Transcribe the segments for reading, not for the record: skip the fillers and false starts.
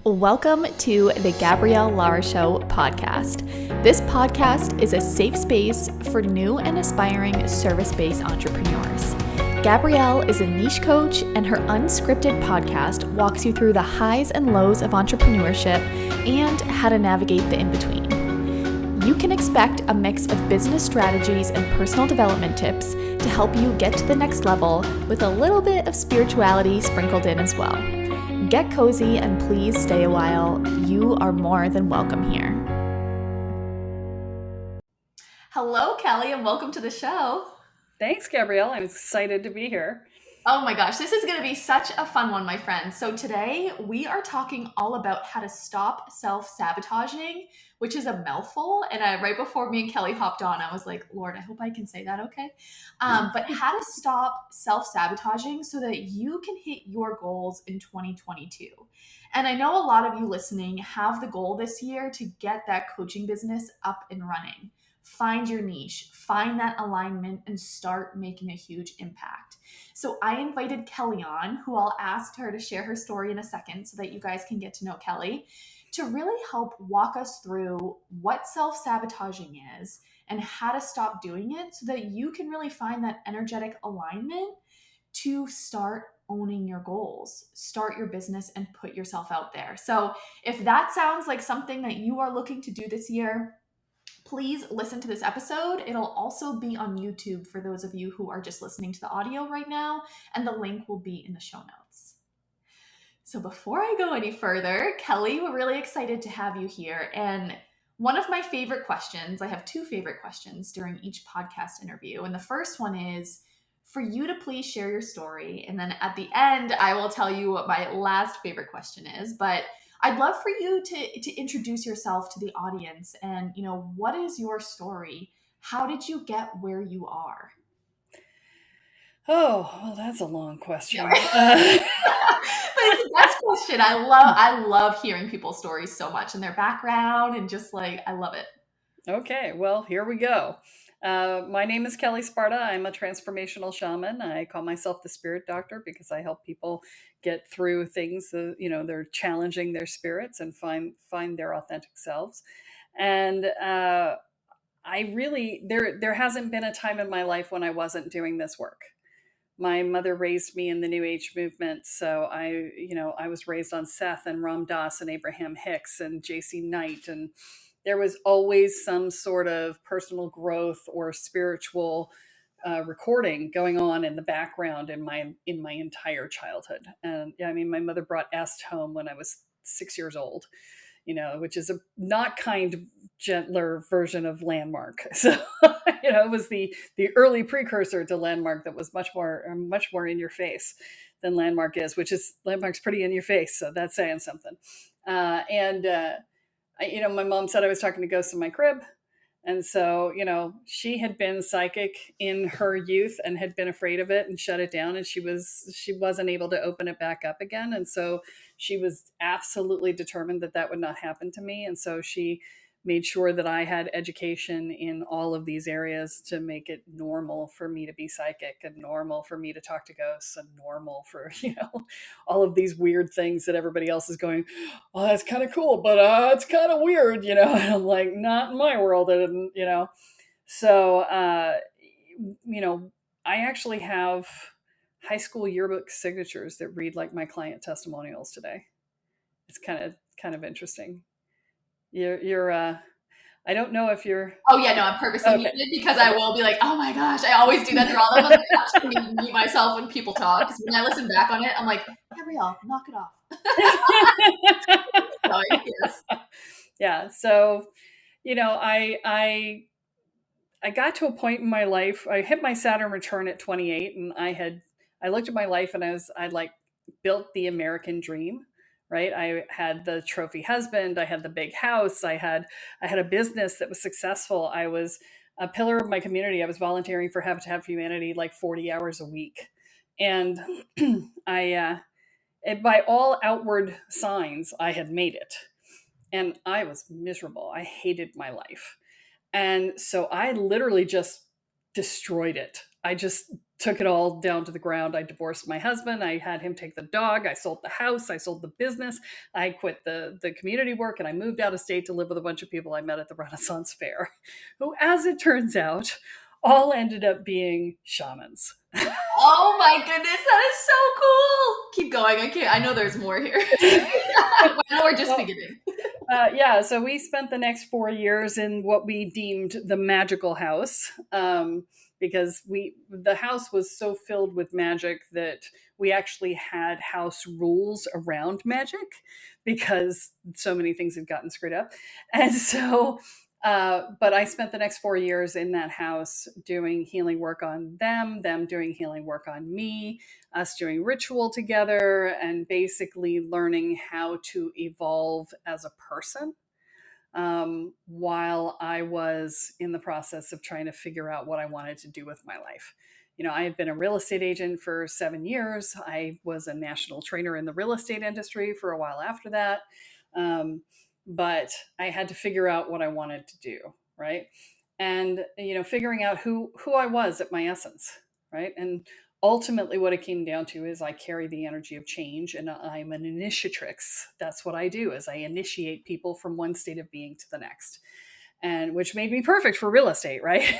Welcome to the Gabrielle Lara Show podcast. This podcast is a safe space for new and aspiring service-based entrepreneurs. Gabrielle is a niche coach, and her unscripted podcast walks you through the highs and lows of entrepreneurship and how to navigate the in-between. You can expect a mix of business strategies and personal development tips to help you get to the next level with a little bit of spirituality sprinkled in as well. Get cozy and please stay a while. You are more than welcome here. Hello, Kelly, and welcome to the show. Thanks, Gabrielle. I'm excited to be here. Oh my gosh, this is going to be such a fun one, my friends. So today we are talking all about how to stop self-sabotaging, which is a mouthful. And right before me and Kelly hopped on, I was like, Lord, I hope I can say that okay. But how to stop self-sabotaging so that you can hit your goals in 2022. And I know a lot of you listening have the goal this year to get that coaching business up and running. Find your niche, find that alignment, and start making a huge impact. So I invited Kelly on, who I'll ask her to share her story in a second so that you guys can get to know Kelly, to really help walk us through what self-sabotaging is and how to stop doing it so that you can really find that energetic alignment to start owning your goals, start your business, and put yourself out there. So if that sounds like something that you are looking to do this year, please listen to this episode. It'll also be on YouTube for those of you who are just listening to the audio right now, and the link will be in the show notes. So before I go any further, Kelly, we're really excited to have you here. And one of my favorite questions, I have two favorite questions during each podcast interview. And the first one is for you to please share your story. And then at the end, I will tell you what my last favorite question is. But I'd love for you to introduce yourself to the audience and, what is your story? How did you get where you are? Oh, well, that's a long question. But it's the best question. I love hearing people's stories so much and their background and just I love it. Okay, well, here we go. My name is Kelle Sparta. I'm a transformational shaman. I call myself the Spirit Doctor because I help people get through things that, they're challenging their spirits and find their authentic selves. And I really, there hasn't been a time in my life when I wasn't doing this work. My mother raised me in the New Age movement, so I was raised on Seth and Ram Dass and Abraham Hicks and J.C. Knight, and there was always some sort of personal growth or spiritual recording going on in the background in my entire childhood. And yeah, I mean, my mother brought Est home when I was 6 years old, which is a not kind, gentler version of Landmark. So, it was the early precursor to Landmark that was much more in your face than Landmark is, Landmark's pretty in your face. So that's saying something. My mom said I was talking to ghosts in my crib. And so, she had been psychic in her youth and had been afraid of it and shut it down. And she wasn't able to open it back up again. And so she was absolutely determined that would not happen to me. And so she made sure that I had education in all of these areas to make it normal for me to be psychic and normal for me to talk to ghosts and normal for, all of these weird things that everybody else is going, oh, that's kind of cool, but it's kind of weird, and I'm like, not in my world. And, so, I actually have high school yearbook signatures that read like my client testimonials today. It's kind of interesting. You're I don't know if you're. Oh yeah, no, I'm purposely muted because I will be like, oh my gosh, I always do that through all of them. I actually mute myself when people talk because when I listen back on it, I'm like, Gabrielle, knock it off. Sorry, yes. Yeah, so I got to a point in my life. I hit my Saturn return at 28, and I looked at my life and I'd like built the American dream. Right. I had the trophy husband. I had the big house. I had a business that was successful. I was a pillar of my community. I was volunteering for Habitat for Humanity like 40 hours a week. And by all outward signs, I had made it. And I was miserable. I hated my life. And so I literally just destroyed it. I just took it all down to the ground. I divorced my husband. I had him take the dog. I sold the house. I sold the business. I quit the community work, and I moved out of state to live with a bunch of people I met at the Renaissance Fair, who, as it turns out, all ended up being shamans. Oh my goodness, that is so cool. Keep going. I can't. I know there's more here. I know we're just Well, beginning. yeah, so we spent the next 4 years in what we deemed the magical house, because the house was so filled with magic that we actually had house rules around magic because so many things had gotten screwed up. And so, but I spent the next 4 years in that house doing healing work on them doing healing work on me, us doing ritual together, and basically learning how to evolve as a person, while I was in the process of trying to figure out what I wanted to do with my life. I had been a real estate agent for 7 years. I was a national trainer in the real estate industry for a while after that. Um, but I had to figure out what I wanted to do, right? And figuring out who I was at my essence, right? And ultimately what it came down to is I carry the energy of change, and I'm an initiatrix. That's what I do, is I initiate people from one state of being to the next, and which made me perfect for real estate, right?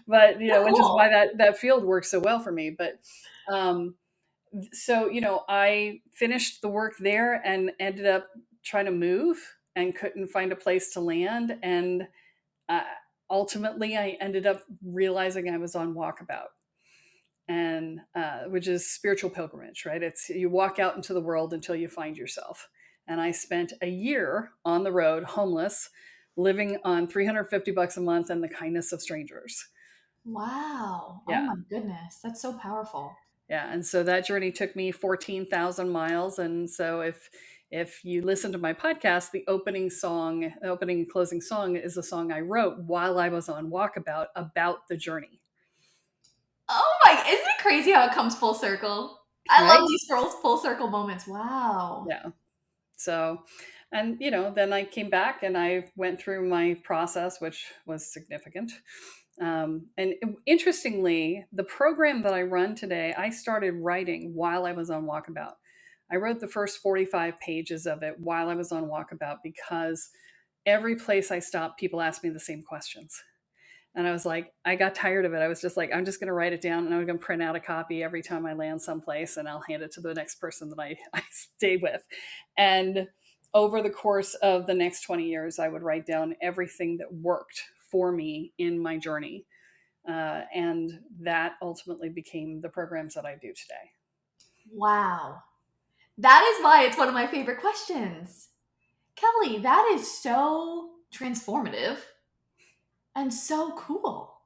but So which is why cool. that field works so well for me. But um so I finished the work there and ended up trying to move and couldn't find a place to land, and uh, ultimately I ended up realizing I was on walkabout, and which is spiritual pilgrimage, right? It's you walk out into the world until you find yourself. And I spent a year on the road, homeless, living on $350 a month and the kindness of strangers. Wow. Oh Yeah. my goodness. That's so powerful. Yeah. And so that journey took me 14,000 miles. And so if you listen to my podcast, the opening and closing song is a song I wrote while I was on walkabout about the journey. Oh my, isn't it crazy how it comes full circle? I Right? love these full circle moments. Wow. Yeah. So, and then I came back and I went through my process, which was significant. And interestingly, the program that I run today, I started writing while I was on walkabout. I wrote the first 45 pages of it while I was on walkabout because every place I stopped, people asked me the same questions. And I was like, I got tired of it. I was just like, I'm just going to write it down and I'm going to print out a copy every time I land someplace and I'll hand it to the next person that I stay with. And over the course of the next 20 years, I would write down everything that worked for me in my journey. And that ultimately became the programs that I do today. Wow. That is why it's one of my favorite questions. Kelly, that is so transformative and so cool.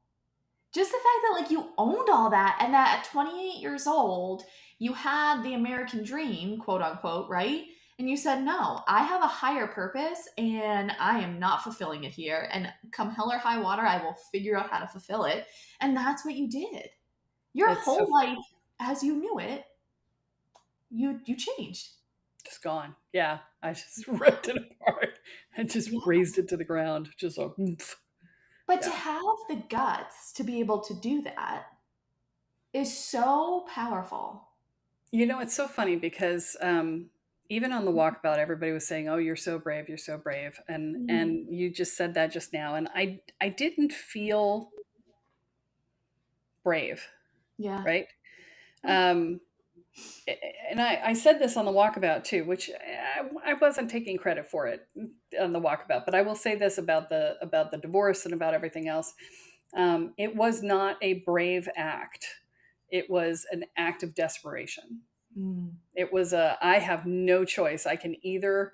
Just the fact that like you owned all that and that at 28 years old, you had the American dream, quote unquote, right? And you said, no, I have a higher purpose and I am not fulfilling it here. And come hell or high water, I will figure out how to fulfill it. And that's what you did. Your It's so whole life, as you knew it, you changed. just gone. Yeah. I just ripped it apart and just Yeah. razed it to the ground. Just like, oomph. But to Yeah. have the guts to be able to do that is so powerful. It's so funny because even on the walkabout, everybody was saying, "Oh, you're so brave, you're so brave," Mm, and you just said that just now, and I didn't feel brave, yeah. right? Yeah. Um, and I said this on the walkabout too, which I wasn't taking credit for it on the walkabout, but I will say this about the divorce and about everything else. It was not a brave act; it was an act of desperation. Mm, It was I have no choice. I can either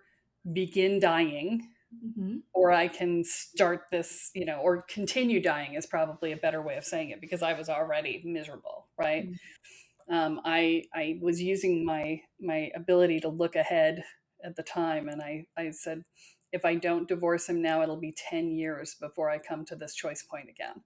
begin dying mhm, or I can start this, or continue dying is probably a better way of saying it because I was already miserable, right? mm. I was using my ability to look ahead at the time, and I said, if I don't divorce him now, it'll be 10 years before I come to this choice point again.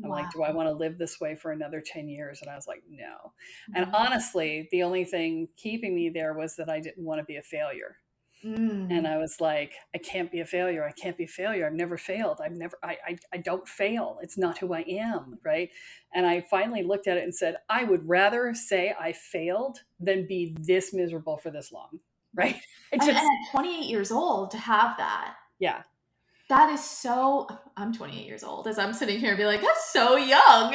I'm like, do I Wow. want to live this way for another 10 years? And I was like, no. And Mhm. honestly, the only thing keeping me there was that I didn't want to be a failure. And Mm. I was like, I can't be a failure. I can't be a failure. I've never failed. I don't fail. It's not who I am. Right. And I finally looked at it and said, I would rather say I failed than be this miserable for this long. Right. Right. I And just, at 28 years old to have that, yeah. that is so, I'm 28 years old as I'm sitting here and be like, that's so young.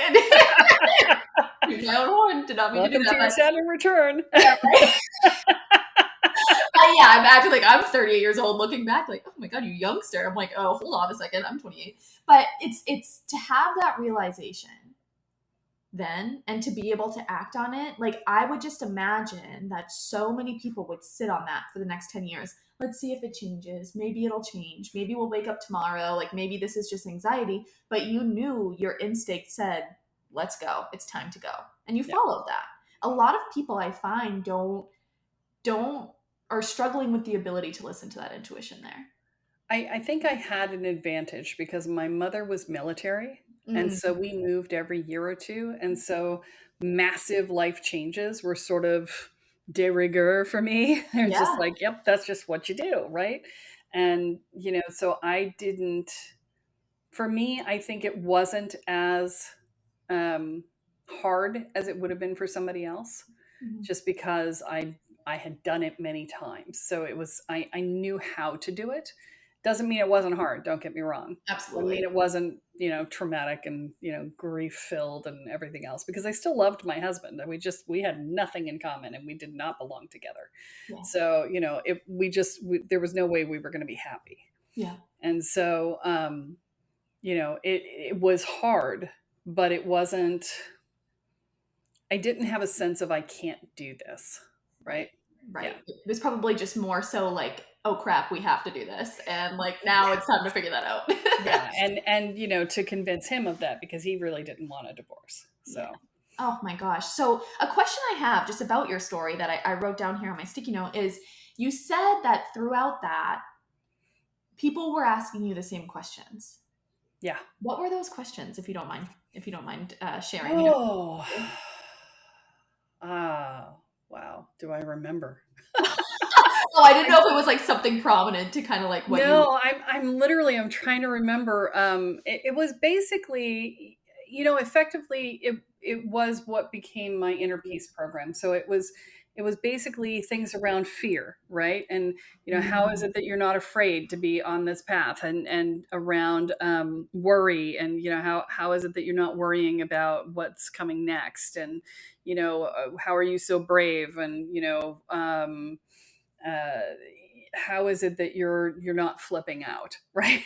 And my own horn did not mean to do Welcome that, to your but Saturn return. yeah, right. Yeah, I'm acting like I'm 38 years old, looking back like, oh my god, you youngster. I'm like, oh, hold on a second, I'm 28. But it's to have that realization then and to be able to act on it. Like I would just imagine that so many people would sit on that for the next 10 years. Let's see if it changes. Maybe it'll change. Maybe we'll wake up tomorrow. Like maybe this is just anxiety. But you knew your instinct said, let's go. It's time to go. And you Yeah. followed that. A lot of people I find don't are struggling with the ability to listen to that intuition there. I think I had an advantage because my mother was military. And Mm, so we moved every year or two. And so massive life changes were sort of de rigueur for me. They're just yeah. like, yep, that's just what you do. Right. And, so I didn't, for me, I think it wasn't as um, hard as it would have been for somebody else Mhm. just because I had done it many times. So it was I knew how to do it. Doesn't mean it wasn't hard, don't get me wrong. Doesn't mean Absolutely. it wasn't, traumatic and, grief filled and everything else because I still loved my husband and we had nothing in common and we did not belong together. Yeah. So, there was no way we were going to be happy. Yeah. And so it was hard, but it wasn't I didn't have a sense of I can't do this, Right. right? Right. Yeah. It was probably just more so like, oh crap, we have to do this. And like now it's time to figure that out. Yeah, and to convince him of that because he really didn't want a divorce. Yeah. So, Oh my gosh. So, a question I have just about your story that I wrote down here on my sticky note is you said that throughout that, people were asking you the same questions. yeah. What were those questions, if you don't mind? If you don't mind sharing, Oh. Ah, wow. Do I remember? Oh, I didn't I know if it was like something prominent to kind of like what you. No, I'm trying to remember. It was basically, effectively it was what became my inner peace program. So it was basically things around fear, right? And how is Mm, it that you're not afraid to be on this path, and around worry, and how is it that you're not worrying about what's coming next, and how are you so brave, and uh, how is it that you're not flipping out, right?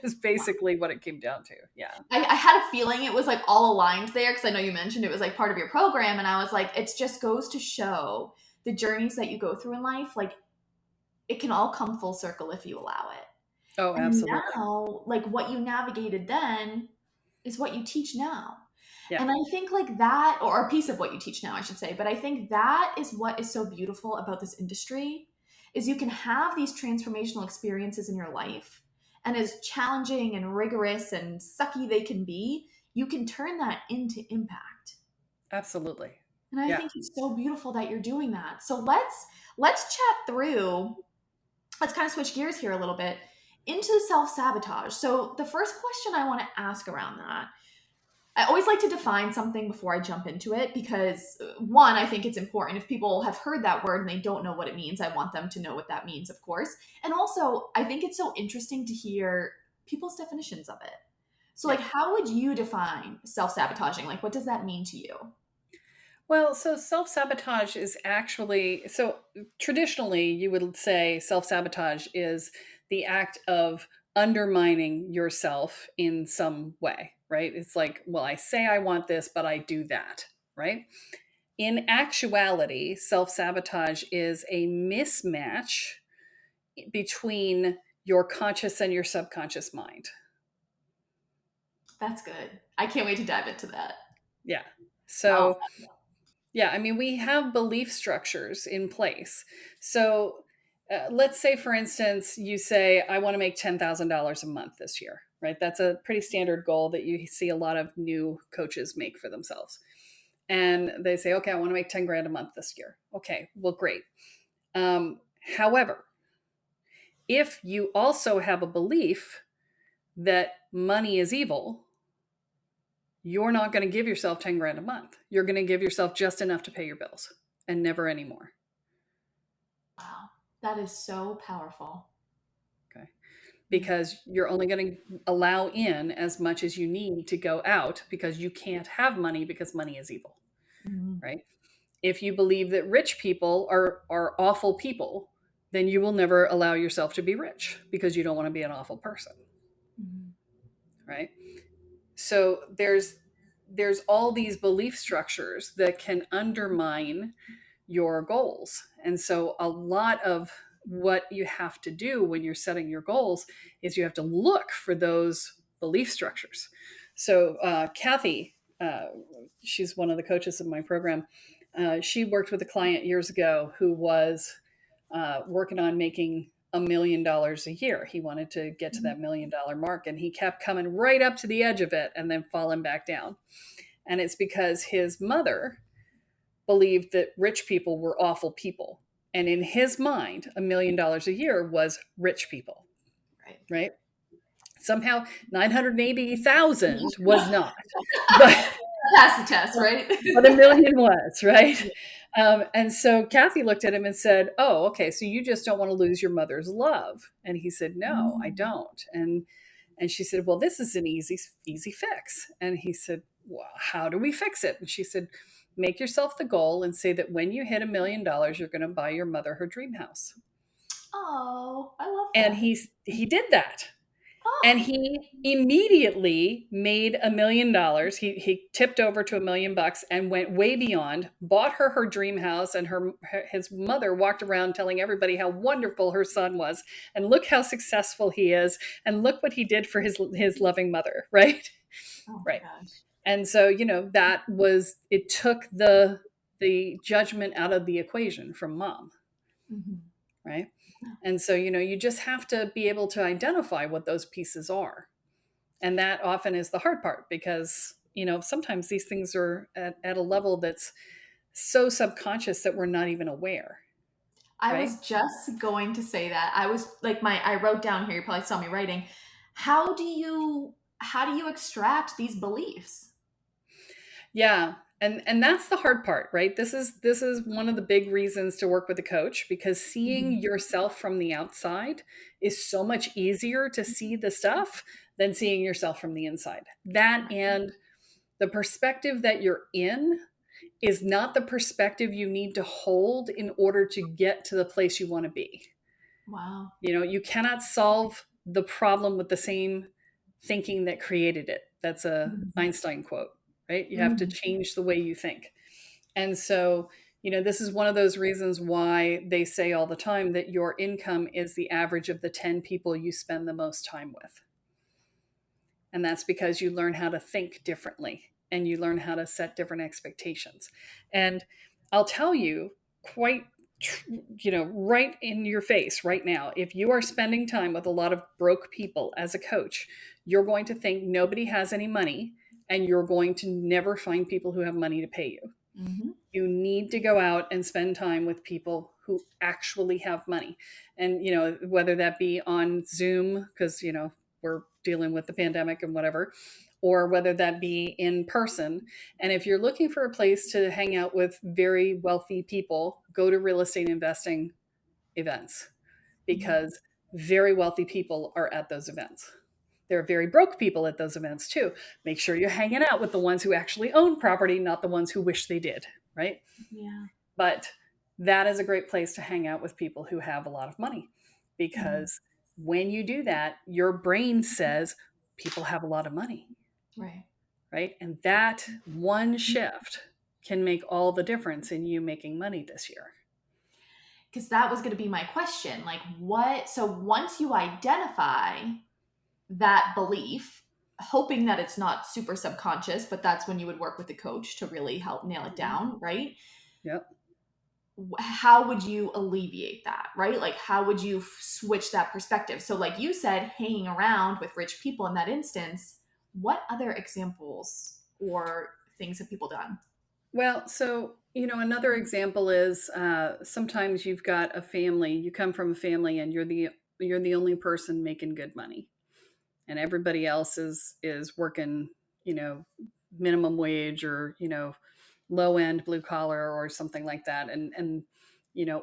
Is basically what it came down to. Yeah. I had a feeling it was like all aligned there because I know you mentioned it was like part of your program, and I was like, it just goes to show the journeys that you go through in life, like it can all come full circle if you allow it. Oh, And absolutely. now, like what you navigated then is what you teach now. Yeah. And I think like that, or a piece of what you teach now, I should say, but I think that is what is so beautiful about this industry is you can have these transformational experiences in your life. And as challenging and rigorous and sucky they can be, you can turn that into impact. Absolutely. And I Yeah. think it's so beautiful that you're doing that. So let's chat through, let's kind of switch gears here a little bit into self-sabotage. So the first question I want to ask around that, I always like to define something before I jump into it because, one, I think it's important. If people have heard that word and they don't know what it means, I want them to know what that means, of course. And also, I think it's so interesting to hear people's definitions of it. So, Yeah. like, how would you define self sabotaging? Like, what does that mean to you? Well, so self-sabotage is actually, so traditionally you would say self-sabotage is the act of undermining yourself in some way, right? It's like, well, I say I want this, but I do that, right? In actuality, self-sabotage is a mismatch between your conscious and your subconscious mind. That's good. I can't wait to dive into that. Yeah. Oh, So, yeah, I mean, we have belief structures in place. So, let's say, for instance, you say, I want to make $10,000 a month this year, right? That's a pretty standard goal that you see a lot of new coaches make for themselves. And they say, okay, I want to make 10 grand a month this year. Okay, well, great. However, if you also have a belief that money is evil, you're not going to give yourself 10 grand a month. You're going to give yourself just enough to pay your bills and never any more. Wow. That is so powerful. Okay. Because you're only going to allow in as much as you need to go out, because you can't have money because money is evil, Mhm. right? If you believe that rich people are awful people, then you will never allow yourself to be rich because you don't want to be an awful person, Mhm. right? So there's all these belief structures that can undermine your goals. And so a lot of what you have to do when you're setting your goals is you have to look for those belief structures. So Kathy, she's one of the coaches of my program. She worked with a client years ago who was working on making $1 million a year. He wanted to get to that $1 million mark, and he kept coming right up to the edge of it and then falling back down. And it's because his mother believed that rich people were awful people. And in his mind, $1 million a year was rich people, Right. right? Somehow 980,000 was not, but Pass the test, right? but a million was, right? And so Kathy looked at him and said, "Oh, okay, so you just don't want to lose your mother's love." And he said, "No, I Mm. don't." And she said, "Well, this is an easy fix." And he said, "Well, how do we fix it?" And she said, "Make yourself the goal and say that when you hit $1 million, you're going to buy your mother her dream house." Oh, I love And that. he did that. And Oh, he immediately made $1 million. He tipped over to $1 million and went way beyond, bought her dream house, and his mother walked around telling everybody how wonderful her son was, and look how successful he is, and look what he did for his loving mother, right? oh my Right. gosh. And so, that was, it took the judgment out of the equation from mom, Mhm. right? And so, you just have to be able to identify what those pieces are. And that often is the hard part, because sometimes these things are at a level that's so subconscious that we're not even aware, I right? was just going to say that. I was like I wrote down here, you probably saw me writing. How do you extract these beliefs? Yeah. And that's the hard part, right? This is one of the big reasons to work with a coach, because seeing Mhm. yourself from the outside is so much easier to see the stuff than seeing yourself from the inside. That, Right. and the perspective that you're in is not the perspective you need to hold in order to get to the place you want to be. Wow. You cannot solve the problem with the same thinking that created it. That's a Mhm. Einstein quote, right? You have to Mhm. change the way you think. And so, this is one of those reasons why they say all the time that your income is the average of the 10 people you spend the most time with. And that's because you learn how to think differently and you learn how to set different expectations. And I'll tell you, quite right in your face right now, if you are spending time with a lot of broke people as a coach, you're going to think nobody has any money, and you're going to never find people who have money to pay you. Mhm. You need to go out and spend time with people who actually have money. And, whether that be on Zoom, because, we're dealing with the pandemic and whatever, or whether that be in person. And if you're looking for a place to hang out with very wealthy people, go to real estate investing events, Mhm. because very wealthy people are at those events. There are very broke people at those events too. Make sure you're hanging out with the ones who actually own property, not the ones who wish they did, right? Yeah. But that is a great place to hang out with people who have a lot of money, Mhm. because when you do that, your brain says people have a lot of money, Right. right? And that one shift can make all the difference in you making money this year. Because that was going to be my question. Like, what? So once you identify that belief, hoping that it's not super subconscious, but that's when you would work with the coach to really help nail it Mhm. down, right? Yep. How would you alleviate that, right? Like, how would you switch that perspective? So, like you said, hanging around with rich people in that instance, what other examples or things have people done? Well, so, another example is sometimes you've got a family, you come from a family and you're the you're the only person making good money, and everybody else is working, you know, minimum wage, or, you know, low end blue collar or something like that. And you know,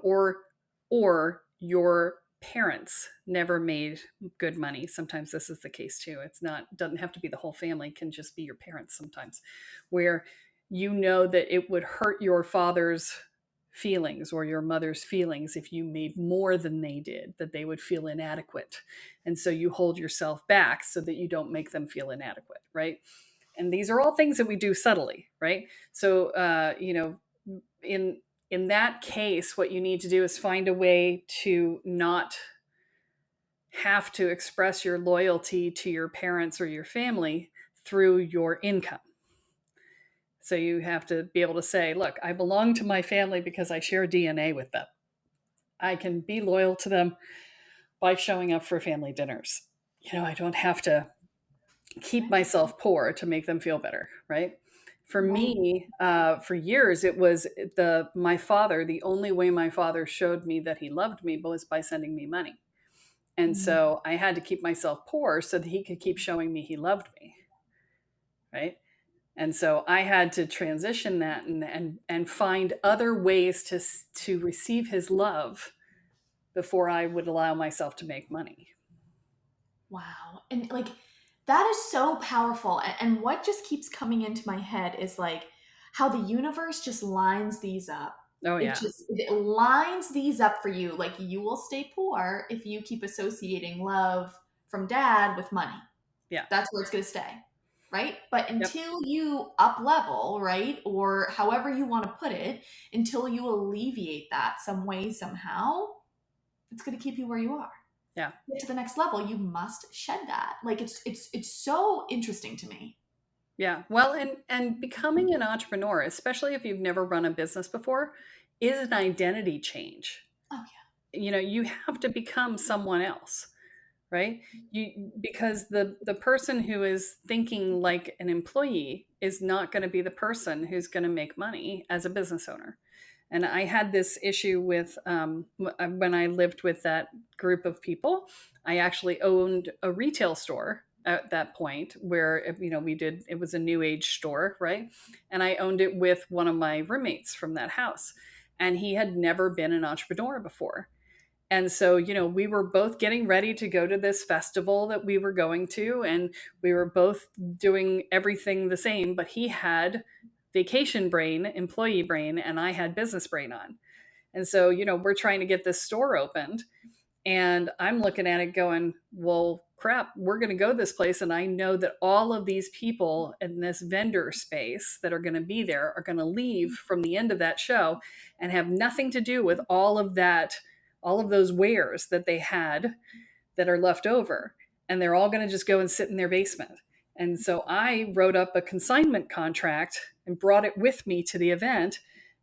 or your parents never made good money. Sometimes this is the case too. It's not, doesn't have to be the whole family, it can just be your parents sometimes, where you know that it would hurt your father's feelings or your mother's feelings if you made more than they did, that they would feel inadequate. And so you hold yourself back so that you don't make them feel inadequate, right? And these are all things that we do subtly, right? So you know, in that case, what you need to do is find a way to not have to express your loyalty to your parents or your family through your income. So you have to be able to say, look, I belong to my family because I share DNA with them. I can be loyal to them by showing up for family dinners. You know, I don't have to keep Right. myself poor to make them feel better, right? For Right. me, for years, it was my father. The only way my father showed me that he loved me was by sending me money, and Mm. so I had to keep myself poor so that he could keep showing me he loved me, right? And so I had to transition that and find other ways to receive his love before I would allow myself to make money. Wow. And like that is so powerful. And what just keeps coming into my head is like how the universe just lines these up. Oh It yeah, just it lines these up for you. Like you will stay poor if you keep associating love from dad with money. yeah, That's where it's going to stay. Right? But yep, until you up level, right? Or however you want to put it, until you alleviate that some way, somehow, it's going to keep you where you are. yeah. Get to the next level, you must shed that. Like it's so interesting to me. Yeah. Well, and becoming an entrepreneur, especially if you've never run a business before, is an identity change. Oh You know, you have to become someone else, right? You, because the person who is thinking like an employee is not going to be the person who's going to make money as a business owner. And I had this issue with when I lived with that group of people. I actually owned a retail store at that point where, you know, we did, it was a new age store, right? And I owned it with one of my roommates from that house. And he had never been an entrepreneur before. And so, you know, we were both getting ready to go to this festival that we were going to, and we were both doing everything the same, but he had vacation brain, employee brain, and I had business brain on. And so, you know, we're trying to get this store opened, and I'm looking at it going, well, crap, we're going to go this place. And I know that all of these people in this vendor space that are going to be there are going to leave from the end of that show and have nothing to do with all of that, all of those wares that they had that are left over. And they're all going to just go and sit in their basement. And so I wrote up a consignment contract and brought it with me to the event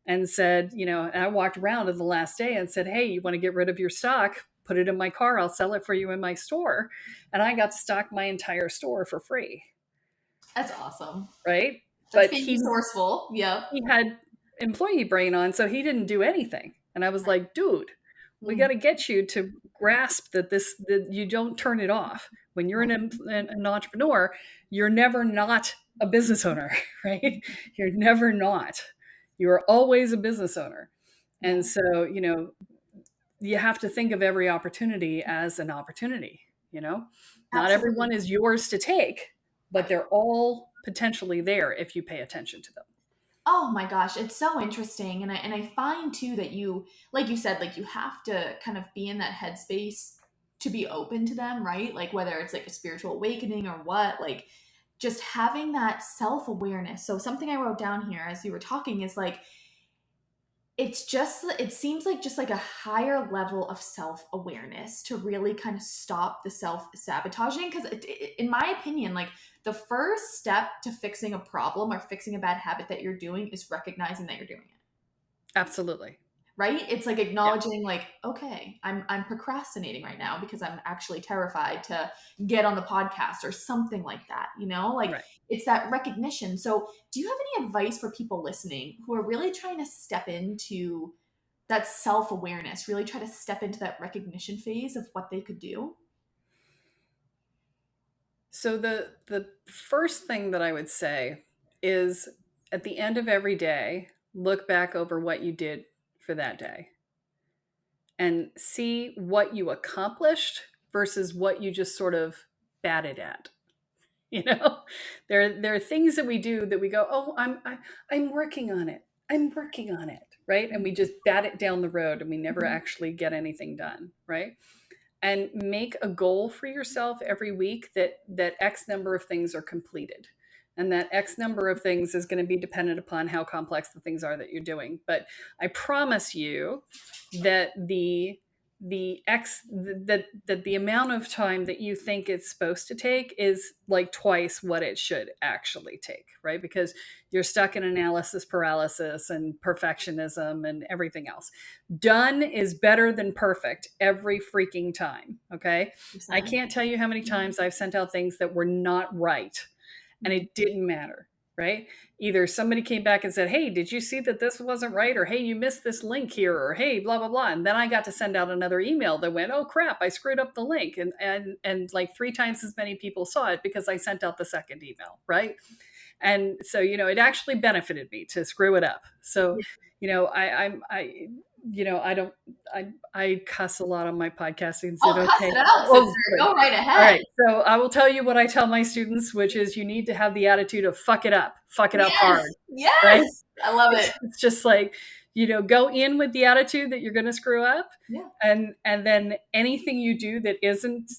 and said, you know, and I walked around on the last day and said, hey, you want to get rid of your stock? Put it in my car. I'll sell it for you in my store. And I got to stock my entire store for free. that's awesome. Right. That's But being resourceful. Yep. he had employee brain on, so he didn't do anything. And I was like, dude, we got Mm, to get you to grasp that that you don't turn it off. When you're right. an entrepreneur, you're never not a business owner, right? You're never not. You're always a business owner. Yeah. And so, you know, you have to think of every opportunity as an opportunity, you know? Not Absolutely. everyone is yours to take, but Right. they're all potentially there if you pay attention to them. Oh my gosh, it's so interesting. And I find too that you, like you said, like you have to kind of be in that headspace to be open to them, right? Like whether it's like a spiritual awakening or what, like just having that self-awareness. So something I wrote down here as you were talking is like it's just it seems like just like a higher level of self-awareness to really kind of stop the self-sabotaging because in my opinion like the first step to fixing a problem or fixing a bad habit that you're doing is recognizing that you're doing it, Absolutely. right? It's like Yeah. acknowledging like okay, I'm procrastinating right now because I'm actually terrified to get on the podcast or something like that, you know, like Right. it's that recognition. So do you have any advice for people listening who are really trying to step into that self-awareness, really try to step into that recognition phase of what they could do? So the first thing that I would say is, at the end of every day, look back over what you did for that day and see what you accomplished versus what you just sort of batted at. You know, there are things that we do that we go, oh, I'm working on it. I'm working on it, right? And we just bat it down the road and we never Mhm. actually get anything done, right? And make a goal for yourself every week that X number of things are completed. And that X number of things is going to be dependent upon how complex the things are that you're doing. But I promise you that the amount of time that you think it's supposed to take is like twice what it should actually take, right? Because you're stuck in analysis paralysis and perfectionism and everything else. Done is better than perfect every freaking time. Okay. I 100%. can't tell you how many times I've sent out things that were not right and Mhm. it didn't matter. Right. Either somebody came back and said, hey, did you see that this wasn't right? Or, hey, you missed this link here, or, hey, blah, blah, blah. And then I got to send out another email that went, oh crap, I screwed up the link. And like 3 times as many people saw it because I sent out the second email. Right. And so, it actually benefited me to screw it up. So, Yeah. I don't, I cuss a lot on my podcasting. Is it Oh, cuss okay? it out, Oh, sister. good. Go right All ahead. right. So I will tell you what I tell my students, which is you need to have the attitude of fuck it up Yes. hard. Right. Yes. I love it. It's just like, go in with the attitude that you're going to screw up. Yeah. And then anything you do that isn't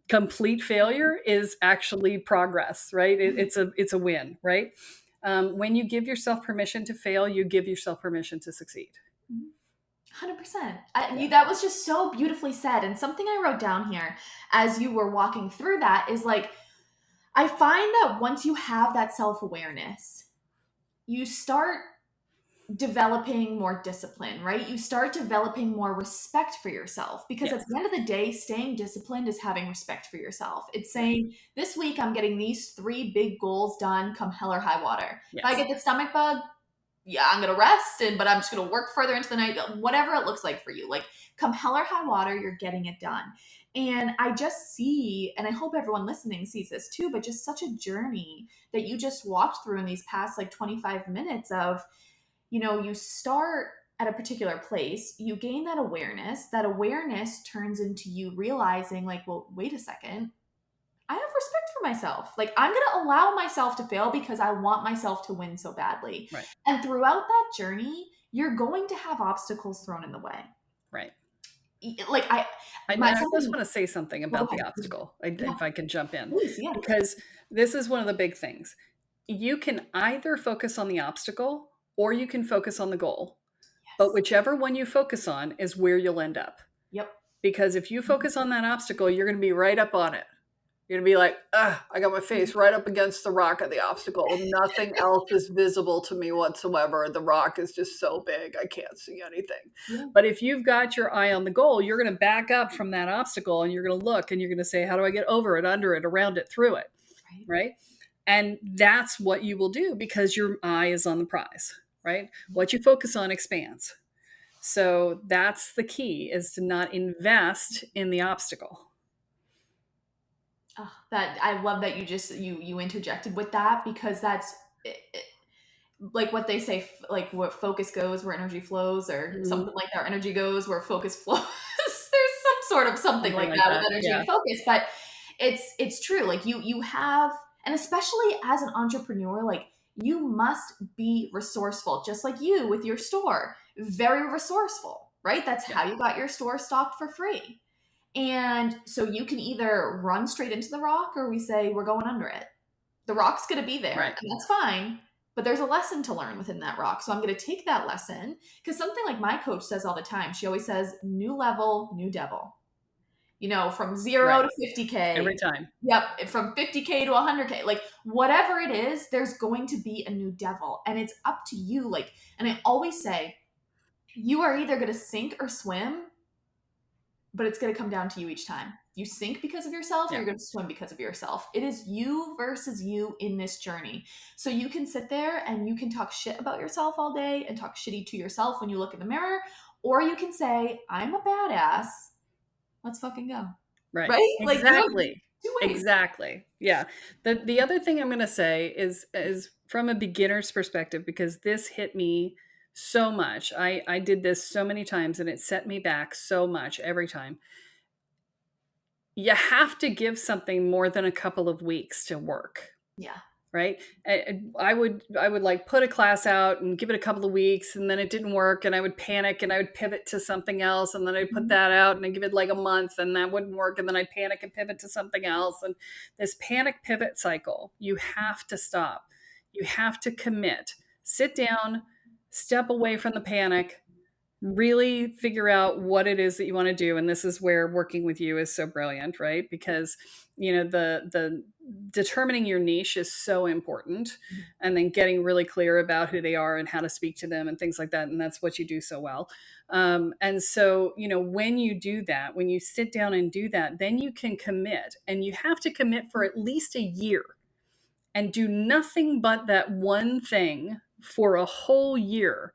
complete failure is actually progress, right? It's a win, right? When you give yourself permission to fail, you give yourself permission to succeed. 100%. Yeah. That was just so beautifully said. And something I wrote down here as you were walking through that is like, I find that once you have that self-awareness, you start developing more discipline, right? You start developing more respect for yourself because Yes. at the end of the day, staying disciplined is having respect for yourself. It's saying, this week I'm getting these 3 big goals done come hell or high water. If I Yes. get the stomach bug, yeah, I'm going to rest, but I'm just going to work further into the night, whatever it looks like for you. Like, come hell or high water, you're getting it done. And I just see, and I hope everyone listening sees this too, but just such a journey that you just walked through in these past like 25 minutes of, you start at a particular place, you gain that awareness turns into you realizing like, well, wait a second, I have respect for myself. Like, I'm going to allow myself to fail because I want myself to win so badly. Right. And throughout that journey, you're going to have obstacles thrown in the way. Right. Like I just want to say something Go about the ahead. obstacle, Yeah, if I can jump in, please, yeah. because this is one of the big things. You can either focus on the obstacle or you can focus on the goal. Yes. But whichever one you focus on is where you'll end up. Yep. Because if you focus on that obstacle, you're going to be right up on it. You're going to be like, I got my face right up against the rock of the obstacle. Nothing else is visible to me whatsoever. The rock is just so big, I can't see anything. Yeah. But if you've got your eye on the goal, you're going to back up from that obstacle and you're going to look and you're going to say, how do I get over it, under it, around it, through it? Right? And that's what you will do because your eye is on the prize, right? What you focus on expands. So that's the key, is to not invest in the obstacle. Oh, that I love that you interjected with that because that's like what they say, like where focus goes, where energy flows, or something like that. Or energy goes where focus flows. There's some sort of something like that with energy and focus, but it's true. Like you have, and especially as an entrepreneur, like you must be resourceful, just like you with your store, very resourceful, right? That's how you got your store stocked for free. And so you can either run straight into the rock or we say, we're going under it. The rock's going to be there, Right. and that's fine. But there's a lesson to learn within that rock. So I'm going to take that lesson, because something like my coach says all the time, she always says, new level, new devil. From 0 to 50K. Every time. Yep. From 50K to 100K. Like, whatever it is, there's going to be a new devil. And it's up to you. Like, and I always say, you are either going to sink or swim, but it's going to come down to you each time. You sink because of yourself, or you're going to swim because of yourself. It is you versus you in this journey. So you can sit there and you can talk shit about yourself all day and talk shitty to yourself when you look in the mirror, Or you can say, I'm a badass. Let's fucking go. Right. Right? Like, there's Exactly. two ways. Exactly. Yeah. The other thing I'm going to say is from a beginner's perspective, because this hit me so much. I did this so many times and it set me back so much every time. You have to give something more than a couple of weeks to work. Yeah. Right. I would like put a class out and give it a couple of weeks and then it didn't work and I would panic and I would pivot to something else and then I'd put Mhm. that out and I'd give it like a month and that wouldn't work and then I'd panic and pivot to something else. And this panic pivot cycle, you have to stop. You have to commit. Sit down, step away from the panic, really figure out what it is that you want to do. And this is where working with you is so brilliant, right? Because the determining your niche is so important, and then getting really clear about who they are and how to speak to them and things like that. And that's what you do so well. And so when you do that, when you sit down and do that, then you can commit, and you have to commit for at least a year and do nothing but that one thing for a whole year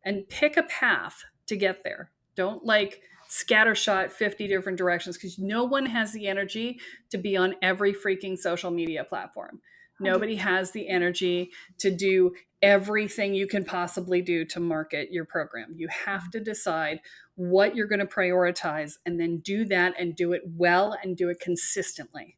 and pick a path to get there. Don't like scattershot 50 different directions, because no one has the energy to be on every freaking social media platform. Nobody 100%. has the energy to do everything you can possibly do to market your program. You have to decide what you're going to prioritize and then do that and do it well and do it consistently.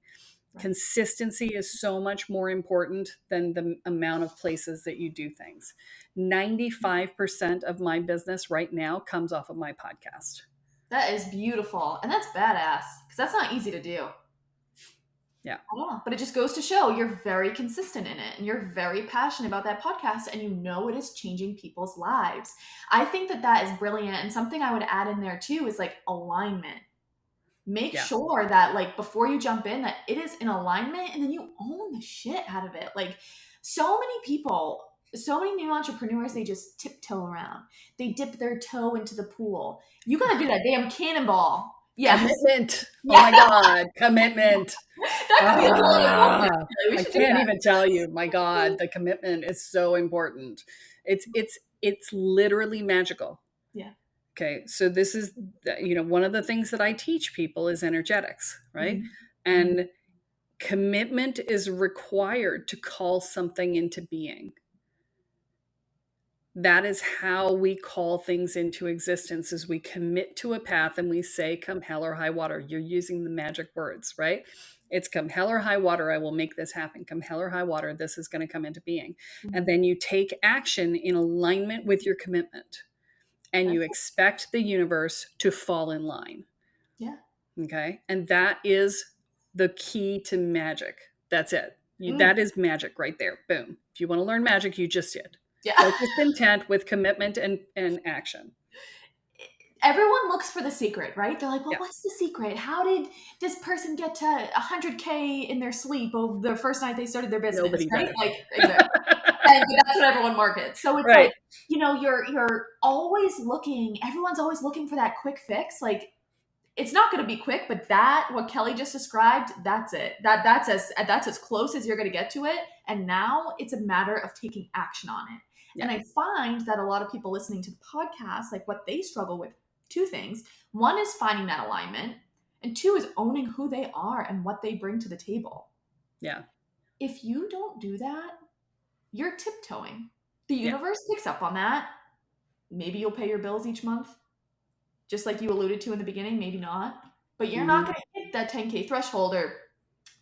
Right. Consistency is so much more important than the amount of places that you do things. 95% of my business right now comes off of my podcast. That is beautiful. And that's badass, because that's not easy to do. Yeah. I don't know, but it just goes to show you're very consistent in it and you're very passionate about that podcast and you know it is changing people's lives. I think that that is brilliant. And something I would add in there too is like alignment. Make Yeah. sure that like before you jump in that it is in alignment and then you own the shit out of it. Like so many people, so many new entrepreneurs, they just tiptoe around. They dip their toe into the pool. You got to do that damn cannonball. Yes. Commitment. Oh Yeah. my God. Commitment. That could be a whole other podcast. We I should do can't that. even tell you. My God, the commitment is so important. It's literally magical. Yeah. Okay, so this is one of the things that I teach people is energetics, right? Mhm. And commitment is required to call something into being. That is how we call things into existence, is we commit to a path and we say, come hell or high water. You're using the magic words, right? It's come hell or high water, I will make this happen. Come hell or high water, this is going to come into being. And then you take action in alignment with your commitment, and you expect the universe to fall in line. Yeah. Okay. And that is the key to magic. That's it. That is magic right there. Boom. If you want to learn magic, you just did. Yeah. Focused intent with commitment and action. Everyone looks for the secret, right? They're like, well, Yeah. what's the secret? How did this person get to 100K in their sleep over the first night they started their business? Nobody Right? does. Like, exactly. And that's what everyone markets. So it's Right. like, you're always looking, everyone's always looking for that quick fix. Like, it's not going to be quick, but what Kelly just described, that's it. That's as close as you're going to get to it. And now it's a matter of taking action on it. Yeah. And I find that a lot of people listening to the podcast, like what they struggle with, two things. One is finding that alignment, and two is owning who they are and what they bring to the table. Yeah. If you don't do that, you're tiptoeing. The universe picks up on that. Maybe you'll pay your bills each month, just like you alluded to in the beginning, maybe not. But you're not going to hit that 10K threshold or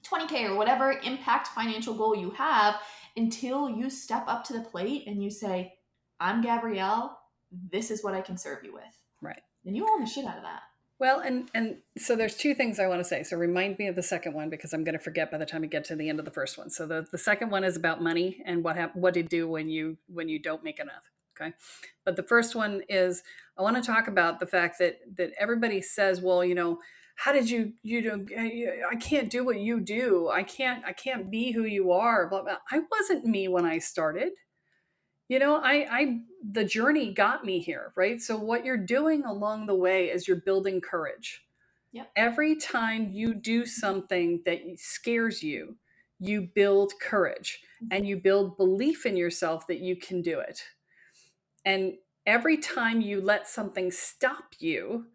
20K or whatever impact financial goal you have until you step up to the plate and you say, I'm Gabrielle, this is what I can serve you with. Right. And you own the shit out of that. Well, and so there's two things I want to say. So remind me of the second one, because I'm going to forget by the time we get to the end of the first one. So the second one is about money and what to do when you don't make enough. Okay. But the first one is, I want to talk about the fact that everybody says, well, how did I can't do what you do. I can't be who you are. Blah, blah. I wasn't me when I started. The journey got me here, right? So what you're doing along the way is you're building courage. Yep. Every time you do something that scares you, you build courage and you build belief in yourself that you can do it. And every time you let something stop you,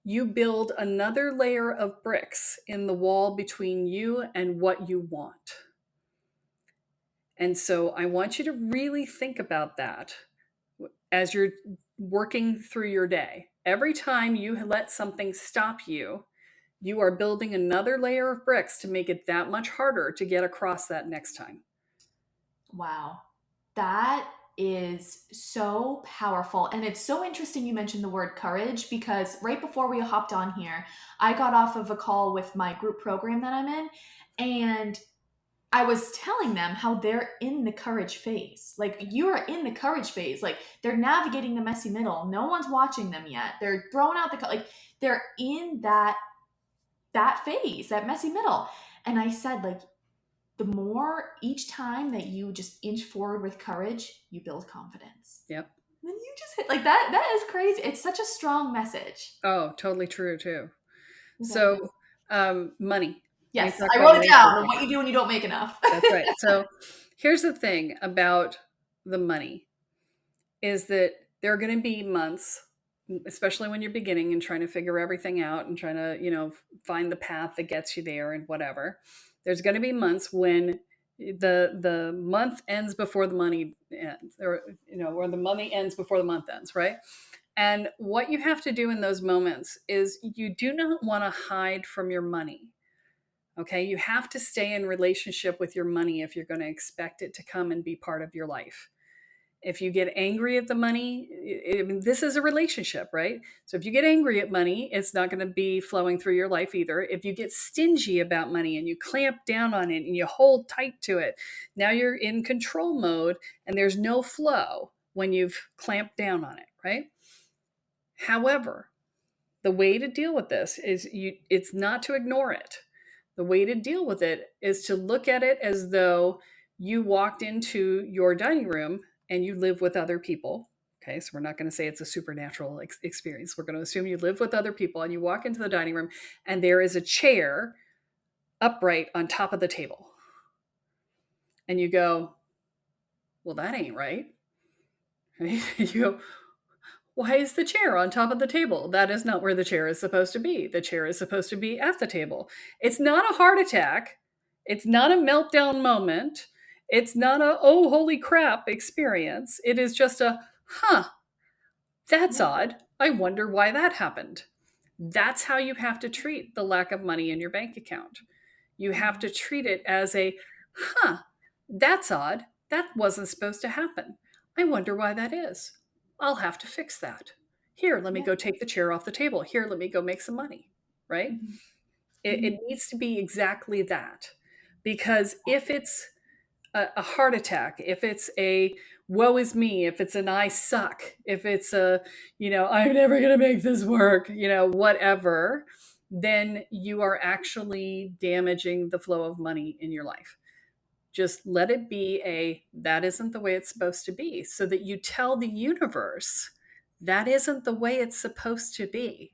you build another layer of bricks in the wall between you and what you want. And so I want you to really think about that as you're working through your day. Every time you let something stop you, you are building another layer of bricks to make it that much harder to get across that next time. Wow. That is so powerful. And it's so interesting you mentioned the word courage, because right before we hopped on here, I got off of a call with my group program that I'm in, and I was telling them how they're in the courage phase. Like, you are in the courage phase. Like, they're navigating the messy middle. No one's watching them yet. They're throwing out like, they're in that phase, that messy middle. And I said, like, the more each time that you just inch forward with courage, you build confidence. Yep. And then you just hit like that. That is crazy. It's such a strong message. Oh, totally true too. Okay. So, money. Yes, I wrote it down. What you do when you don't make enough. That's right. So, here's the thing about the money is that there are going to be months, especially when you're beginning and trying to figure everything out and trying to, find the path that gets you there and whatever. There's going to be months when the month ends before the money ends, or the money ends before the month ends, right? And what you have to do in those moments is you do not want to hide from your money. Okay, you have to stay in relationship with your money if you're going to expect it to come and be part of your life. If you get angry at the money, this is a relationship, right? So if you get angry at money, it's not going to be flowing through your life either. If you get stingy about money and you clamp down on it and you hold tight to it, now you're in control mode and there's no flow when you've clamped down on it, right? However, the way to deal with this is it's not to ignore it. The way to deal with it is to look at it as though you walked into your dining room and you live with other people. Okay, so we're not going to say it's a supernatural experience. We're going to assume you live with other people and you walk into the dining room and there is a chair upright on top of the table. And you go, well, that ain't right. You go, why is the chair on top of the table? That is not where the chair is supposed to be. The chair is supposed to be at the table. It's not a heart attack. It's not a meltdown moment. It's not a, oh, holy crap experience. It is just a, that's odd. I wonder why that happened. That's how you have to treat the lack of money in your bank account. You have to treat it as a, that's odd. That wasn't supposed to happen. I wonder why that is. I'll have to fix that. Here, let me go take the chair off the table. Here, let me go make some money, right? Mm-hmm. It needs to be exactly that. Because if it's a heart attack, if it's a woe is me, if it's an I suck, if it's a, I'm never going to make this work, whatever, then you are actually damaging the flow of money in your life. Just let it be that isn't the way it's supposed to be, so that you tell the universe that isn't the way it's supposed to be,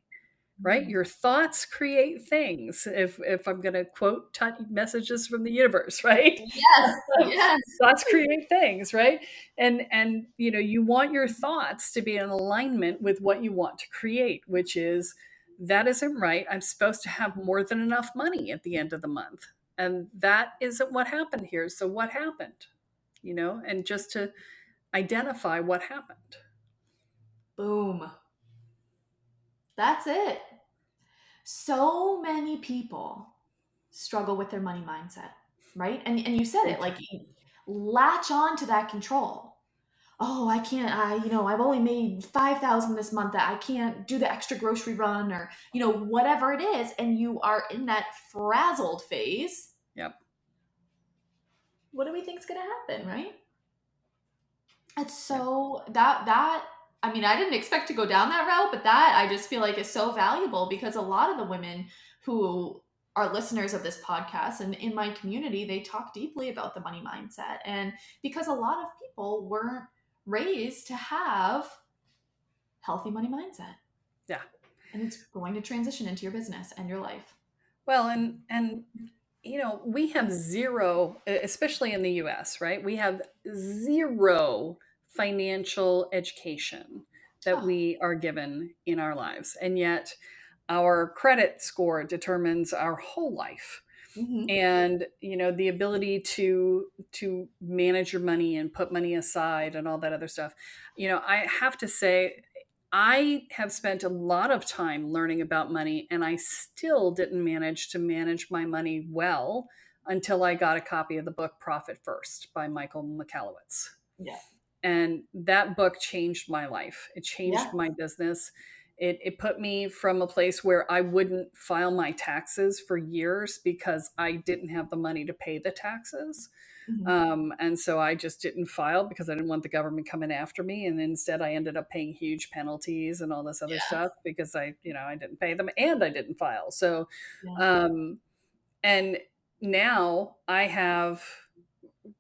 right? Your thoughts create things. If I'm going to quote messages from the universe, right? Yes, yes. Thoughts create things, right? And you want your thoughts to be in alignment with what you want to create, which is, that isn't right. I'm supposed to have more than enough money at the end of the month. And that isn't what happened here. So what happened? And just to identify what happened. Boom. That's it. So many people struggle with their money mindset, right? And you said it, like, you latch on to that control. Oh, I can't, I've only made 5,000 this month, that I can't do the extra grocery run, or, whatever it is. And you are in that frazzled phase. Yep. What do we think is going to happen, right? It's so that I mean, I didn't expect to go down that route, but that I just feel like is so valuable, because a lot of the women who are listeners of this podcast and in my community, they talk deeply about the money mindset. And because a lot of people weren't raised to have healthy money mindset. Yeah. And it's going to transition into your business and your life. Well, and we have zero, especially in the US, right? We have zero financial education. that Oh. we are given in our lives. And yet our credit score determines our whole life. Hmm. And the ability to manage your money and put money aside and all that other stuff. I have to say, I have spent a lot of time learning about money, and I still didn't manage to manage my money well until I got a copy of the book Profit First by Michael Michalowicz. Yeah. And that book changed my life. It changed Yeah. my business. It put me from a place where I wouldn't file my taxes for years because I didn't have the money to pay the taxes. Hmm. And so I just didn't file because I didn't want the government coming after me. And instead, I ended up paying huge penalties and all this other Yeah. stuff because I didn't pay them and I didn't file. So, Yeah. um, and now I have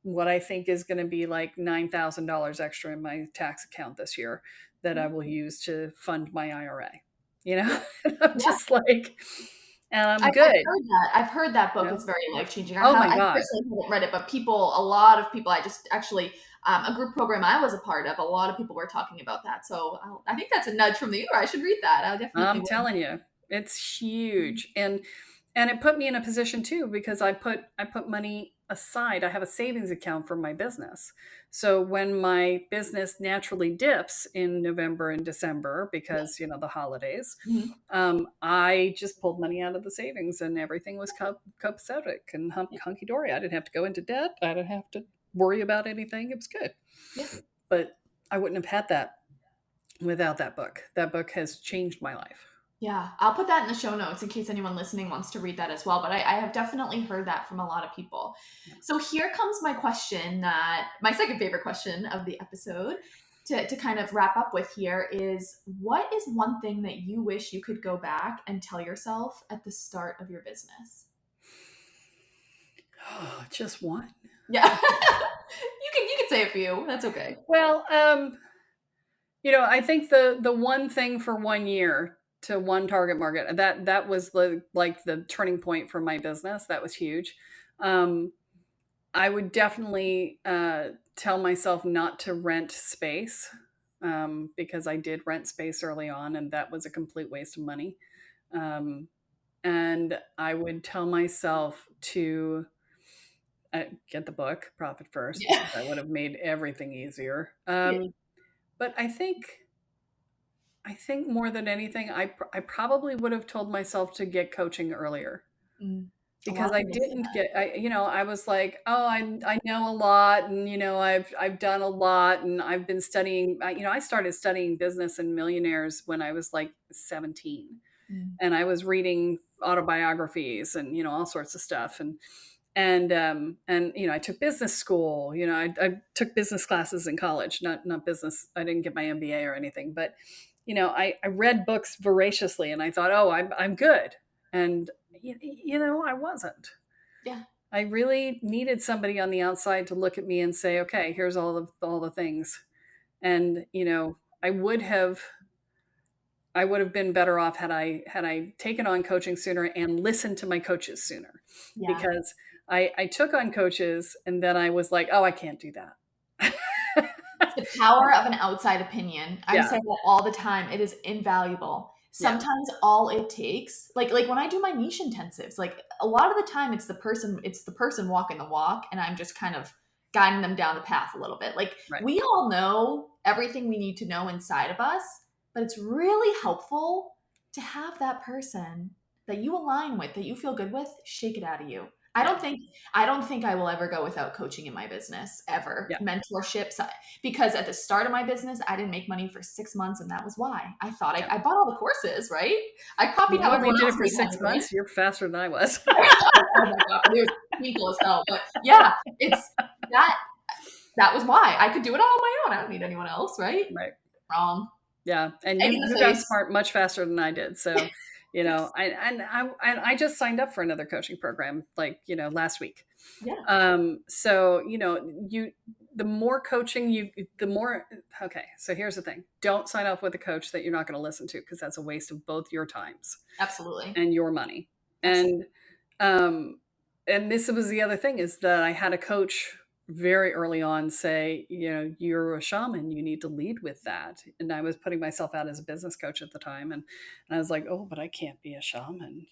what I think is going to be like $9,000 extra in my tax account this year that I Yeah. will use to fund my IRA. You Yeah. know, I'm Yeah. just like, and I'm I've good. heard that. I've heard that You book know, is very life changing. oh my I God, personally haven't read it, but a lot of people. I just actually a group program I was a part of. A lot of people were talking about that. So I think that's a nudge from the universe. I should read that. I definitely I'm will. telling you, it's huge. And it put me in a position too because I put money aside. I have a savings account for my business. So when my business naturally dips in November and December Yeah. because, the holidays, Mhm. I just pulled money out of the savings and everything was copacetic and Yeah. hunky dory. I didn't have to go into debt. I didn't have to worry about anything. It was good. Yeah. But I wouldn't have had that without that book. That book has changed my life. Yeah, I'll put that in the show notes in case anyone listening wants to read that as well. But I have definitely heard that from a lot of people. So here comes my question my second favorite question of the episode to kind of wrap up with here is what is one thing that you wish you could go back and tell yourself at the start of your business? Oh, just one. Yeah. You can say a few. That's okay. Well, I think the one thing for 1 year to one target market that was the turning point for my business. That was huge. Um, I would definitely tell myself not to rent space because I did rent space early on, and that was a complete waste of money. Um, and I would tell myself to get the book Profit First Yeah. because that would have made everything easier. Yeah. But I think more than anything, I probably would have told myself to get coaching earlier Mm. A lot because of I people say didn't that. get, I was like, oh, I know a lot, and I've done a lot, and I've been studying. I started studying business and millionaires when I was like 17, Mm. and I was reading autobiographies and all sorts of stuff, and I took business school. I took business classes in college, not business. I didn't get my MBA or anything, but I read books voraciously, and I thought, oh, I'm good, and I wasn't. Yeah. I really needed somebody on the outside to look at me and say, okay, here's all the things, and I would have been better off had I taken on coaching sooner and listened to my coaches sooner, Yeah. because I took on coaches and then I was like, oh, I can't do that. The power of an outside opinion. I say Yeah, that all the time. It is invaluable. yeah, Sometimes all it takes, like when I do my niche intensives, like a lot of the time it's the person walking the walk and I'm just kind of guiding them down the path a little bit. Like right, we all know everything we need to know inside of us, but it's really helpful to have that person that you align with, that you feel good with, shake it out of you. I yeah, don't think I don't think I will ever go without coaching in my business ever. yeah. Mentorships, because at the start of my business, I didn't make money for 6 months, and that was why. I thought Yeah. I bought all the courses, right? I copied how You only everyone did else it for made money, 6 months. You're faster than I was. right? Oh my god, it was painful as hell. But yeah, it's that that was why I could do it all on my own. I don't need anyone else, right? Right. Wrong. Yeah, and Egg you in the you got face. smart much faster than I did. So, Yes. I just signed up for another coaching program like last week. Yeah. So you the more coaching the more. Okay, so here's the thing: don't sign up with a coach that you're not going to listen to because that's a waste of both your times Absolutely. and your money. Absolutely. And um, and this was the other thing is that I had a coach very early on say, you're a shaman, you need to lead with that. And I was putting myself out as a business coach at the time, and I was like, oh, but I can't be a shaman.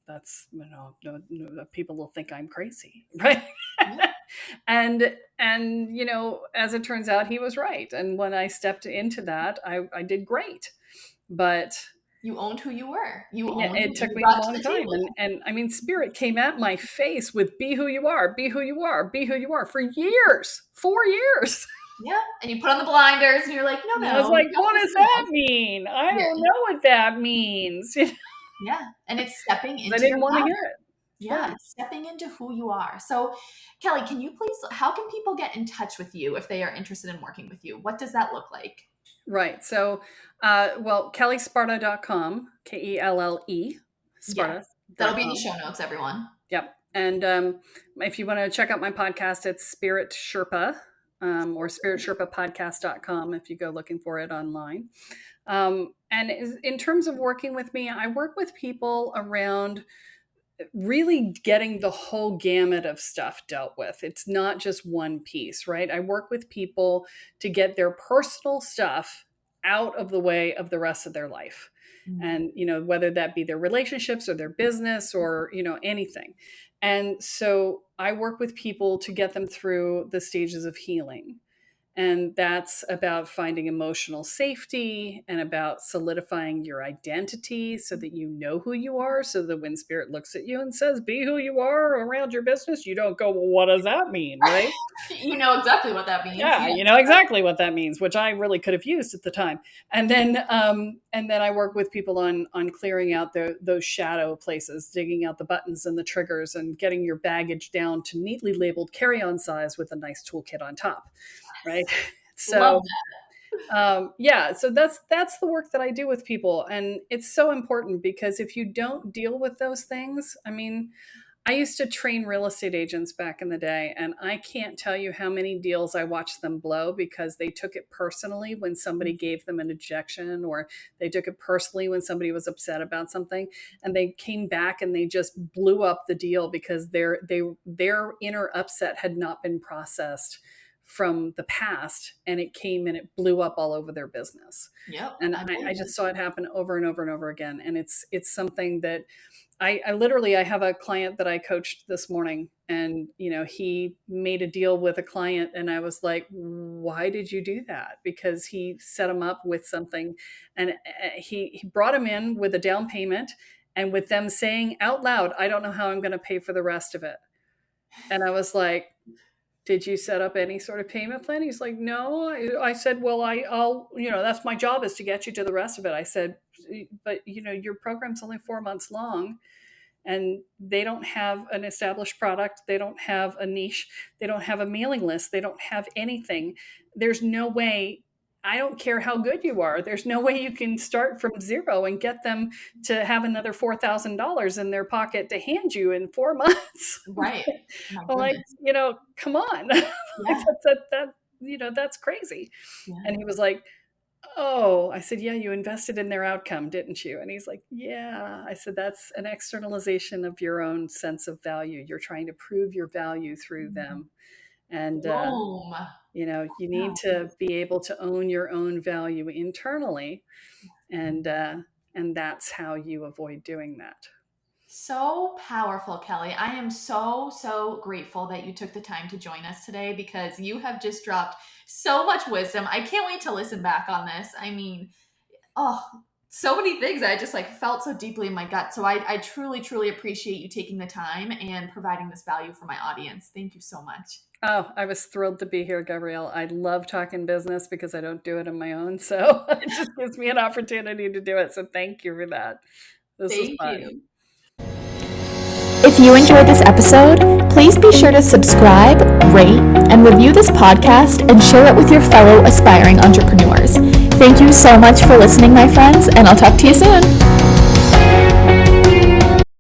That's, no, people will think I'm crazy, right? Yeah. And as it turns out, he was right. And when I stepped into that, I did great. But You owned who you were. You yeah, owned it what took you me a brought to long the time. table. And I mean, Spirit came at my face with be who you are, be who you are, be who you are for years, 4 years. Yeah. And you put on the blinders and you're like, no, And I was no, like, you what have to does say that yes. mean? I Yeah. don't know what that means. Yeah. And it's stepping I into your didn't want to power. hear it. Yeah. Right. It's stepping into who you are. So, Kelly, can you please, how can people get in touch with you if they are interested in working with you? What does that look like? Right. So, KelleSparta.com, Kelle, Yes. That'll be in the Sparta.com. show notes, everyone. Yep. And if you want to check out my podcast, it's Spirit Sherpa, or SpiritSherpaPodcast.com if you go looking for it online. And in terms of working with me, I work with people around really getting the whole gamut of stuff dealt with. It's not just one piece, right? I work with people to get their personal stuff out of the way of the rest of their life. Mm. And, whether that be their relationships or their business or, anything. And so I work with people to get them through the stages of healing. And that's about finding emotional safety and about solidifying your identity so that you know who you are. So that when Spirit looks at you and says, be who you are around your business, you don't go, well, what does that mean? Right? You know exactly what that means. Yeah, you know exactly what that means, which I really could have used at the time. And then I work with people on clearing out those shadow places, digging out the buttons and the triggers, and getting your baggage down to neatly labeled carry-on size with a nice toolkit on top, right? Love So yeah, so that's the work that I do with people, and it's so important because if you don't deal with those things, I mean, I used to train real estate agents back in the day, and I can't tell you how many deals I watched them blow because they took it personally when somebody gave them an objection, or they took it personally when somebody was upset about something, and they came back and they just blew up the deal because their inner upset had not been processed from the past, and it came and it blew up all over their business. Yep. And I just saw it happen over and over and over again. And it's something that I literally, I have a client that I coached this morning, and he made a deal with a client, and I was like, why did you do that? Because he set him up with something, and he brought him in with a down payment, and with them saying out loud, I don't know how I'm going to pay for the rest of it. And I was like, did you set up any sort of payment plan? He's like, no. I said, well, I'll, that's my job, is to get you to the rest of it. I said, but your program's only 4 months long, and they don't have an established product. They don't have a niche. They don't have a mailing list. They don't have anything. There's no way. I don't care how good you are. There's no way you can start from zero and get them to have another $4,000 in their pocket to hand you in 4 months. Right. My I'm like, goodness. come on. Yeah. That's crazy. Yeah. And he was like, oh, I said, yeah, you invested in their outcome, didn't you? And he's like, yeah. I said, that's an externalization of your own sense of value. You're trying to prove your value through them. And, Boom. you need to be able to own your own value internally. And that's how you avoid doing that. So powerful, Kelly. I am so, so grateful that you took the time to join us today, because you have just dropped so much wisdom. I can't wait to listen back on this. I mean, oh, so many things I just felt so deeply in my gut. So I truly, truly appreciate you taking the time and providing this value for my audience. Thank you so much. Oh, I was thrilled to be here, Gabrielle. I love talking business because I don't do it on my own. So it just gives me an opportunity to do it. So thank you for that. This was fun. You. If you enjoyed this episode, please be sure to subscribe, rate, and review this podcast and share it with your fellow aspiring entrepreneurs. Thank you so much for listening, my friends, and I'll talk to you soon.